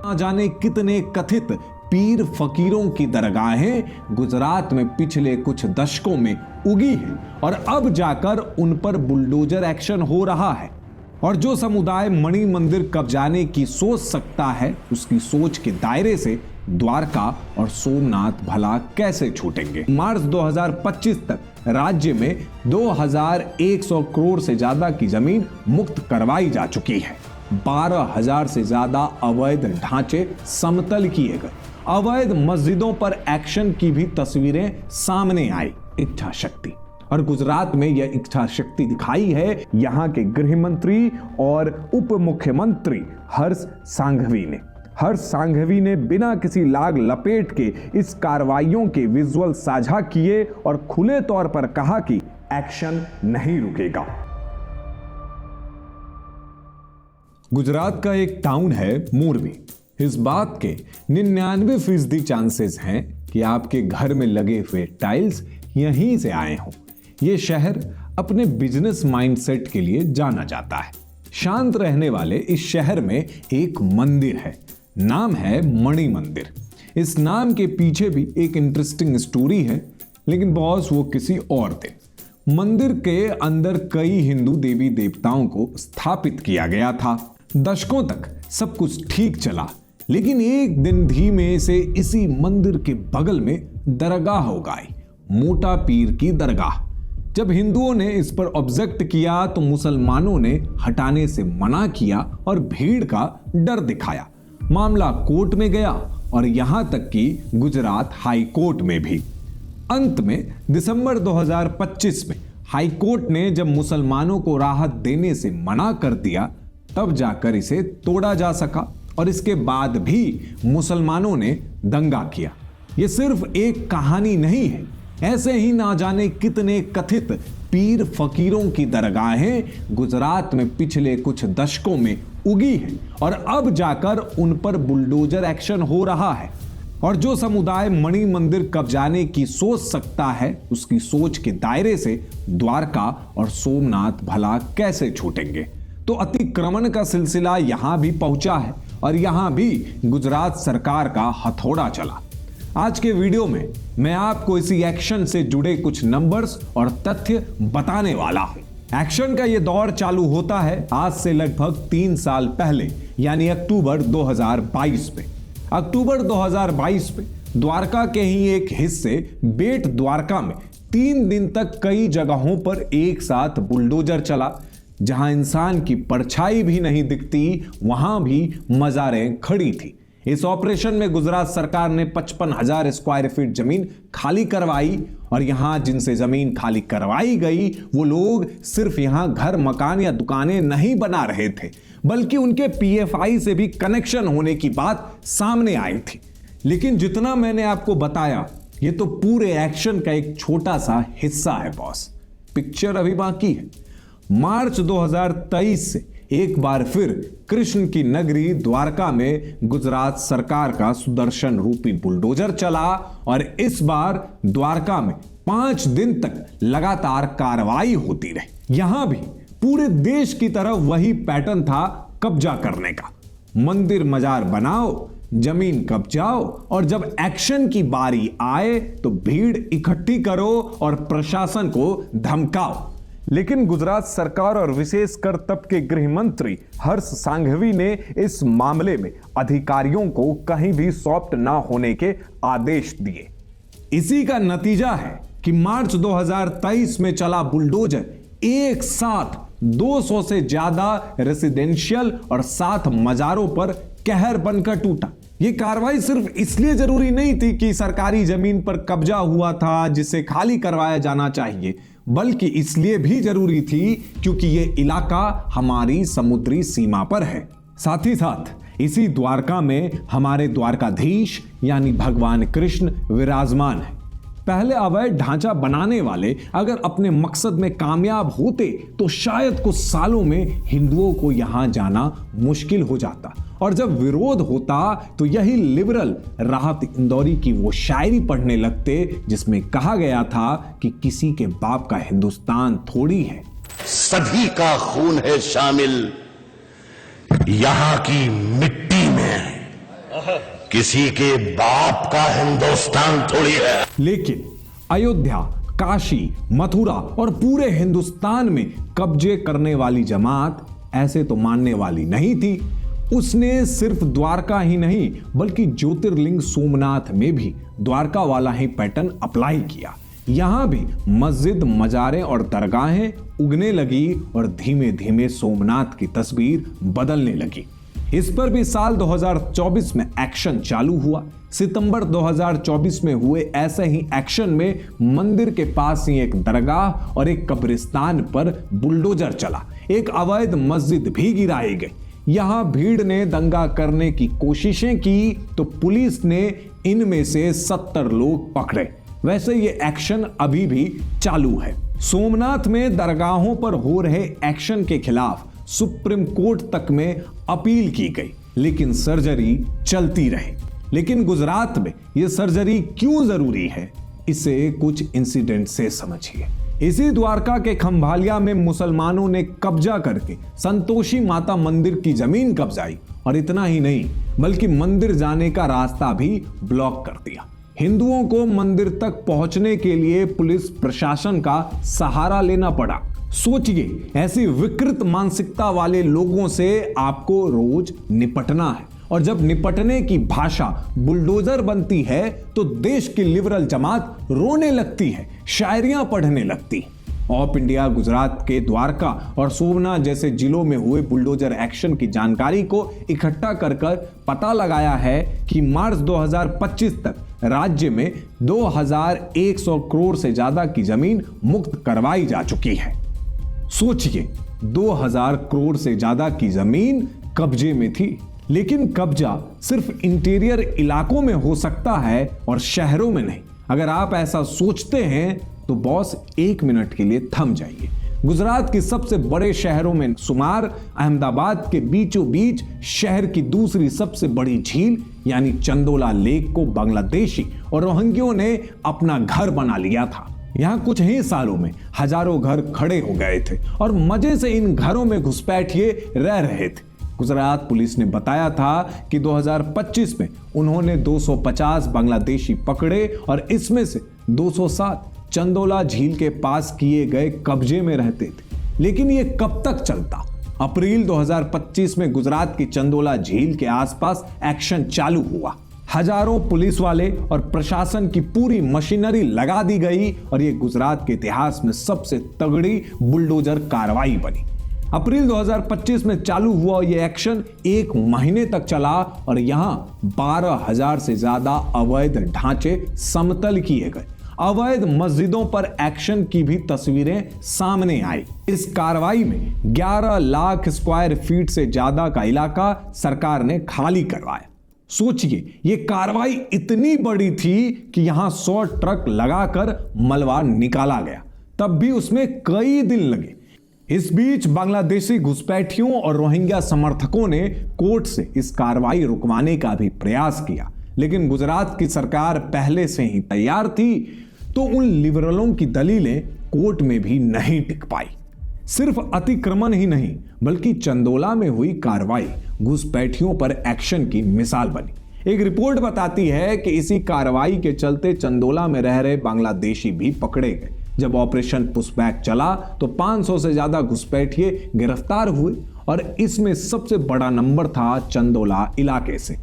ना जाने कितने कथित पीर फकीरों की दरगाहें गुजरात में पिछले कुछ दशकों में उगी हैं और अब जाकर उन पर बुलडोजर एक्शन हो रहा है। और जो समुदाय मणि मंदिर कब्जाने की सोच सकता है, उसकी सोच के दायरे से द्वारका और सोमनाथ भला कैसे छूटेंगे। मार्च 2025 तक राज्य में 2100 करोड़ से ज्यादा की जमीन मुक्त करवाई जा चुकी है। 12,000 से ज्यादा अवैध ढांचे समतल किए गए। अवैध मस्जिदों पर एक्शन की भी तस्वीरें सामने आई। इच्छा शक्ति, और गुजरात में यह इच्छा शक्ति दिखाई है यहां के गृह मंत्री और उप मुख्यमंत्री हर्ष सांघवी ने बिना किसी लाग लपेट के इस कार्रवाइयों के विजुअल साझा किए और खुले तौर पर कहा कि एक्शन नहीं रुकेगा। गुजरात का एक टाउन है मोरबी। इस बात के 99% चांसेस हैं कि आपके घर में लगे हुए टाइल्स यहीं से आए हों। यह शहर अपने बिजनेस माइंडसेट के लिए जाना जाता है। शांत रहने वाले इस शहर में एक मंदिर है, नाम है मणि मंदिर। इस नाम के पीछे भी एक इंटरेस्टिंग स्टोरी है, लेकिन बॉस वो किसी और थे। मंदिर के अंदर कई हिंदू देवी देवताओं को स्थापित किया गया था। दशकों तक सब कुछ ठीक चला, लेकिन एक दिन धीमे से इसी मंदिर के बगल में दरगाह हो गई, मोटा पीर की दरगाह। जब हिंदुओं ने इस पर ऑब्जेक्ट किया तो मुसलमानों ने हटाने से मना किया और भीड़ का डर दिखाया। मामला कोर्ट में गया और यहां तक कि गुजरात हाई कोर्ट में भी। अंत में दिसंबर 2025 में हाई कोर्ट ने जब मुसलमानों को राहत देने से मना कर दिया, तब जाकर इसे तोड़ा जा सका। और इसके बाद भी मुसलमानों ने दंगा किया। यह सिर्फ एक कहानी नहीं है, ऐसे ही ना जाने कितने कथित पीर फकीरों की दरगाहें गुजरात में पिछले कुछ दशकों में उगी हैं और अब जाकर उन पर बुलडोजर एक्शन हो रहा है। और जो समुदाय मणि मंदिर कब्जाने की सोच सकता है, उसकी सोच के दायरे से द्वारका और सोमनाथ भला कैसे छूटेंगे। तो अतिक्रमण का सिलसिला यहां भी पहुंचा है और यहां भी गुजरात सरकार का हथौड़ा चला। आज के वीडियो में मैं आपको इसी एक्शन से जुड़े कुछ नंबर्स और तथ्य बताने वाला हूं। एक्शन का यह दौर चालू होता है आज से लगभग 3 साल पहले, यानी अक्टूबर 2022 में। अक्टूबर 2022 में द्वारका के ही एक हिस्से बेट द्वारका में 3 दिन तक कई जगहों पर एक साथ बुलडोजर चला। जहां इंसान की परछाई भी नहीं दिखती, वहां भी मजारें खड़ी थी। इस ऑपरेशन में गुजरात सरकार ने 55,000 स्क्वायर फीट जमीन खाली करवाई और यहां जिनसे जमीन खाली करवाई गई वो लोग सिर्फ यहां घर, मकान या दुकानें नहीं बना रहे थे, बल्कि उनके पीएफआई से भी कनेक्शन होने की बात सामने आई थी। लेकिन जितना मैंने आपको बताया, ये तो पूरे एक्शन का एक छोटा सा हिस्सा है बॉस। पिक्चर अभी बाकी है। मार्च 2023 से एक बार फिर कृष्ण की नगरी द्वारका में गुजरात सरकार का सुदर्शन रूपी बुलडोजर चला और इस बार द्वारका में 5 दिन तक लगातार कार्रवाई होती रही। यहां भी पूरे देश की तरह वही पैटर्न था कब्जा करने का। मंदिर मजार बनाओ, जमीन कब्जाओ और जब एक्शन की बारी आए तो भीड़ इकट्ठी करो और प्रशासन को धमकाओ। लेकिन गुजरात सरकार और विशेषकर तब के गृह मंत्री हर्ष सांघवी ने इस मामले में अधिकारियों को कहीं भी सॉफ्ट ना होने के आदेश दिए। इसी का नतीजा है कि मार्च 2023 में चला बुलडोजर एक साथ 200 से ज्यादा रेसिडेंशियल और 7 मजारों पर कहर बनकर टूटा। यह कार्रवाई सिर्फ इसलिए जरूरी नहीं थी कि सरकारी जमीन पर कब्जा हुआ था जिसे खाली करवाया जाना चाहिए, बल्कि इसलिए भी जरूरी थी क्योंकि यह इलाका हमारी समुद्री सीमा पर है। साथ ही साथ इसी द्वारका में हमारे द्वारकाधीश यानी भगवान कृष्ण विराजमान है। पहले अवैध ढांचा बनाने वाले अगर अपने मकसद में कामयाब होते तो शायद कुछ सालों में हिंदुओं को यहां जाना मुश्किल हो जाता, और जब विरोध होता तो यही लिबरल राहत इंदौरी की वो शायरी पढ़ने लगते जिसमें कहा गया था कि किसी के बाप का हिंदुस्तान थोड़ी है, सभी का खून है शामिल यहां की मिट्टी में। किसी के बाप का हिंदुस्तान थोड़ी है। लेकिन अयोध्या, काशी, मथुरा और पूरे हिंदुस्तान में कब्जे करने वाली जमात ऐसे तो मानने वाली नहीं थी। उसने सिर्फ द्वारका ही नहीं बल्कि ज्योतिर्लिंग सोमनाथ में भी द्वारका वाला ही पैटर्न अप्लाई किया। यहां भी मस्जिद, मजारें और दरगाहें उगने लगी और धीमे धीमे सोमनाथ की तस्वीर बदलने लगी। इस पर भी साल 2024 में एक्शन चालू हुआ। सितंबर 2024 में हुए ऐसे ही एक्शन में मंदिर के पास ही एक दरगाह और एक कब्रिस्तान पर बुलडोजर चला। एक अवैध मस्जिद भी गिराई गई। यहां भीड़ ने दंगा करने की कोशिशें की तो पुलिस ने इनमें से 70 लोग पकड़े। वैसे ये एक्शन अभी भी चालू है। सोमनाथ में दरगाहों पर हो रहे एक्शन के खिलाफ सुप्रीम कोर्ट तक में अपील की गई, लेकिन सर्जरी चलती रही। लेकिन गुजरात में यह सर्जरी क्यों जरूरी है, इसे कुछ इंसिडेंट से समझिए। इसी द्वारका के खंभालिया में मुसलमानों ने कब्जा करके संतोषी माता मंदिर की जमीन कब्जाई और इतना ही नहीं बल्कि मंदिर जाने का रास्ता भी ब्लॉक कर दिया। हिंदुओं को मंदिर तक पहुंचने के लिए पुलिस प्रशासन का सहारा लेना पड़ा। सोचिए, ऐसी विकृत मानसिकता वाले लोगों से आपको रोज निपटना है और जब निपटने की भाषा बुलडोजर बनती है तो देश की लिबरल जमात रोने लगती है, शायरियां पढ़ने लगती। ऑफ इंडिया गुजरात के द्वारका और सोमनाथ जैसे जिलों में हुए बुलडोजर एक्शन की जानकारी को इकट्ठा कर पता लगाया है कि मार्च 2025 तक राज्य में 2100 करोड़ से ज्यादा की जमीन मुक्त करवाई जा चुकी है। सोचिए, 2000 करोड़ से ज्यादा की जमीन कब्जे में थी। लेकिन कब्जा सिर्फ इंटीरियर इलाकों में हो सकता है और शहरों में नहीं। अगर आप ऐसा सोचते हैं तो बॉस 1 मिनट के लिए थम जाइए। गुजरात के सबसे बड़े शहरों में शुमार अहमदाबाद के बीचों बीच शहर की दूसरी सबसे बड़ी झील यानी चंदोला लेक को बांग्लादेशी और रोहिंग्यों ने अपना घर बना लिया था। यहां कुछ ही सालों में हजारों घर खड़े हो गए थे और मजे से इन घरों में घुसपैठिए रह रहे थे। गुजरात पुलिस ने बताया था कि 2025 में उन्होंने 250 बांग्लादेशी पकड़े और इसमें से 207 चंदोला झील के पास किए गए कब्जे में रहते थे। लेकिन यह कब तक चलता? अप्रैल 2025 में गुजरात की चंदोला झील के आसपास एक्शन चालू हुआ। हजारों पुलिस वाले और प्रशासन की पूरी मशीनरी लगा दी गई और यह गुजरात के इतिहास में सबसे तगड़ी बुलडोजर कार्रवाई बनी। अप्रैल 2025 में चालू हुआ यह एक्शन 1 महीने तक चला और यहां 12,000 से ज्यादा अवैध ढांचे समतल किए गए। अवैध मस्जिदों पर एक्शन की भी तस्वीरें सामने आई। इस कार्रवाई में 11 लाख स्क्वायर फीट से ज्यादा का इलाका सरकार ने खाली करवाया। सोचिए, यह कार्रवाई इतनी बड़ी थी कि यहां 100 ट्रक लगाकर मलबा निकाला गया, तब भी उसमें कई दिन लगे। इस बीच बांग्लादेशी घुसपैठियों और रोहिंग्या समर्थकों ने कोर्ट से इस कार्रवाई रुकवाने का भी प्रयास किया, लेकिन गुजरात की सरकार पहले से ही तैयार थी, तो उन लिबरलों की दलीलें कोर्ट में भी नहीं टिक पाई। सिर्फ अतिक्रमण ही नहीं बल्कि चंदोला में हुई कार्रवाई घुसपैठियों पर एक्शन की मिसाल बनी। एक रिपोर्ट बताती है कि इसी कार्रवाई के चलते चंदोला में रह रहे बांग्लादेशी भी पकड़े गए। जब ऑपरेशन पुशबैक चला तो 500 से ज्यादा घुसपैठिए गिरफ्तार हुए और इसमें सबसे बड़ा नंबर था चंदोला इलाके से।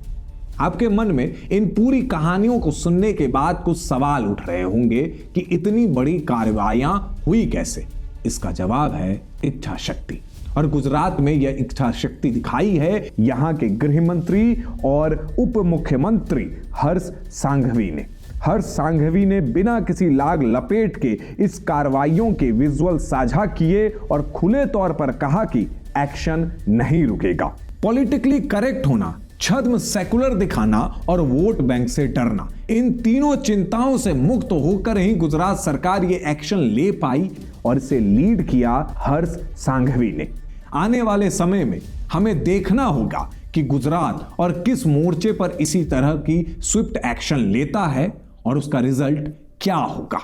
आपके मन में इन पूरी कहानियों को सुनने के बाद कुछ सवाल उठ रहे होंगे कि इतनी बड़ी कार्रवाइयां हुई कैसे? इसका जवाब है इच्छा शक्ति। और गुजरात में यह इच्छा शक्ति दिखाई है यहां के गृह मंत्री और उप मुख्यमंत्री हर्ष सांघवी ने। हर्ष सांघवी ने बिना किसी लाग लपेट के इस कार्रवाइयों के विजुअल साझा किए और खुले तौर पर कहा कि एक्शन नहीं रुकेगा। पॉलिटिकली करेक्ट होना, छद्म सेकुलर दिखाना और वोट बैंक से डरना, इन तीनों चिंताओं से मुक्त होकर ही गुजरात सरकार ये एक्शन ले पाई और इसे लीड किया हर्ष सांघवी ने। आने वाले समय में हमें देखना होगा कि गुजरात और किस मोर्चे पर इसी तरह की स्विफ्ट एक्शन लेता है और उसका रिजल्ट क्या होगा।